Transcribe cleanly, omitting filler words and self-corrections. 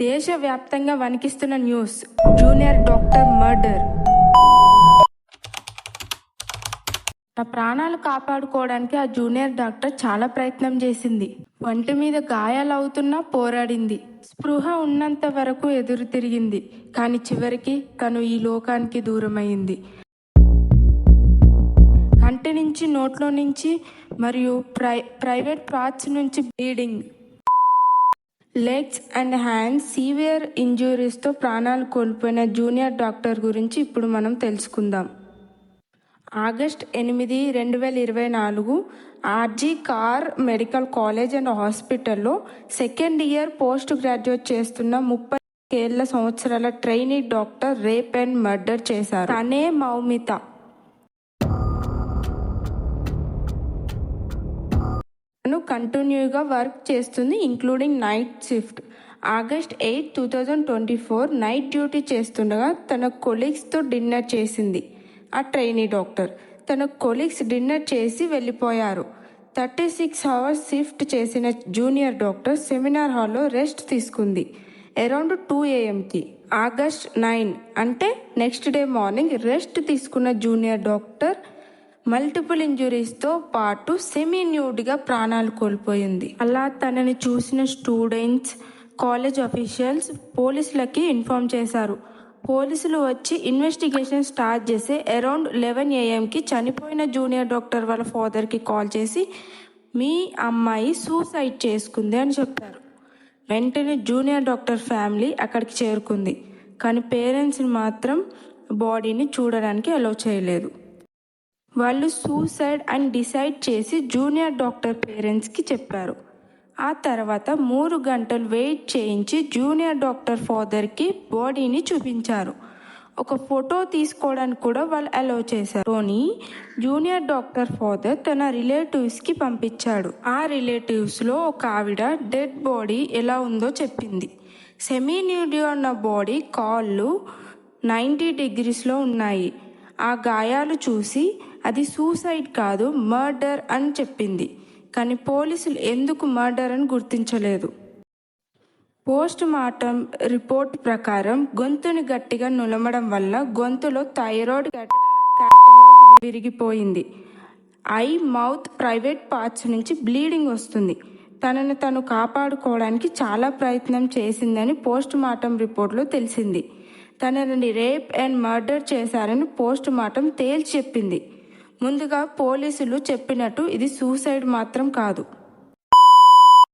దేశవ్యాప్తంగా వణికిస్తున్న news, junior doctor murder. తన ప్రాణాలు కాపాడుకోవడానికి ఆ జూనియర్ డాక్టర్ చాలా ప్రయత్నం చేసింది. ఒంటి మీద గాయాలవుతున్నా పోరాడింది. స్పృహ ఉన్నంత వరకు ఎదురు తిరిగింది. కానీ చివరికి తను ఈ లోకానికి దూరమైంది. కంటి నుంచి, నోట్లో నుంచి మరియు ప్రైవేట్ పార్ట్స్ నుంచి bleeding, legs and hands severe ఇంజురీస్తో ప్రాణాలు కోల్పోయిన జూనియర్ డాక్టర్ గురించి ఇప్పుడు మనం తెలుసుకుందాం. August 8, 2024 R G Kar medical college and హాస్పిటల్లో సెకండ్ ఇయర్ పోస్ట్ గ్రాడ్యుయేట్ చేస్తున్న 30 సంవత్సరాల trainee doctor rape and murder చేశారు. తనే మౌమిత. కంటిన్యూగా వర్క్ చేస్తుంది, including night shift. August 8, 2024 night duty చేస్తుండగా తన కొలీగ్స్తో డిన్నర్ చేసింది. ఆ ట్రైనీ డాక్టర్ తన కొలీగ్స్ డిన్నర్ చేసి వెళ్ళిపోయారు. 36 అవర్స్ షిఫ్ట్ చేసిన జూనియర్ డాక్టర్ సెమినార్ హాల్లో రెస్ట్ తీసుకుంది. అరౌండ్ 2 AM ఆగస్ట్ 9 అంటే నెక్స్ట్ డే మార్నింగ్ రెస్ట్ తీసుకున్న జూనియర్ డాక్టర్ మల్టిపుల్ ఇంజురీస్తో పాటు సెమీ న్యూడ్గా ప్రాణాలు కోల్పోయింది. అలా తనని చూసిన స్టూడెంట్స్, కాలేజ్ అఫీషియల్స్ పోలీసులకి ఇన్ఫార్మ్ చేశారు. పోలీసులు వచ్చి ఇన్వెస్టిగేషన్ స్టార్ట్ చేసి అరౌండ్ 11 AM చనిపోయిన జూనియర్ డాక్టర్ వాళ్ళ ఫాదర్కి కాల్ చేసి మీ అమ్మాయి సూసైడ్ చేసుకుంది అని చెప్పారు. వెంటనే జూనియర్ డాక్టర్ ఫ్యామిలీ అక్కడికి చేరుకుంది. కానీ పేరెంట్స్ని మాత్రం బాడీని చూడడానికి అలౌ చేయలేదు. వాళ్ళు సూసైడ్ అని డిసైడ్ చేసి జూనియర్ డాక్టర్ పేరెంట్స్కి చెప్పారు. ఆ తర్వాత 3 గంటలు వెయిట్ చేయించి జూనియర్ డాక్టర్ ఫాదర్కి బాడీని చూపించారు. ఒక ఫోటో తీసుకోవడానికి కూడా వాళ్ళు అలౌ చేశారు. టోనీ జూనియర్ డాక్టర్ ఫాదర్ తన రిలేటివ్స్కి పంపించాడు. ఆ రిలేటివ్స్లో ఒక ఆవిడ డెడ్ బాడీ ఎలా ఉందో చెప్పింది. సెమీ న్యూడ్గా ఉన్న బాడీ, కాళ్ళు 90 degreesలో ఉన్నాయి. ఆ గాయాలు చూసి అది సూసైడ్ కాదు మర్డర్ అని చెప్పింది. కానీ పోలీసులు ఎందుకు మర్డర్ అని గుర్తించలేదు. పోస్ట్ మార్టం రిపోర్ట్ ప్రకారం గొంతుని గట్టిగా నులమడం వల్ల గొంతులో థైరాయిడ్ క్యాటలాగ్ విరిగిపోయింది. ఐ, మౌత్, ప్రైవేట్ పార్ట్స్ నుంచి బ్లీడింగ్ వస్తుంది. తనను తను కాపాడుకోవడానికి చాలా ప్రయత్నం చేసిందని పోస్ట్ మార్టం రిపోర్ట్లో తెలిసింది. తనని రేప్ అండ్ మర్డర్ చేశారని పోస్ట్ మార్టం తేల్చి చెప్పింది. ముందుగా పోలీసులు చెప్పినట్టు ఇది సూసైడ్ మాత్రం కాదు.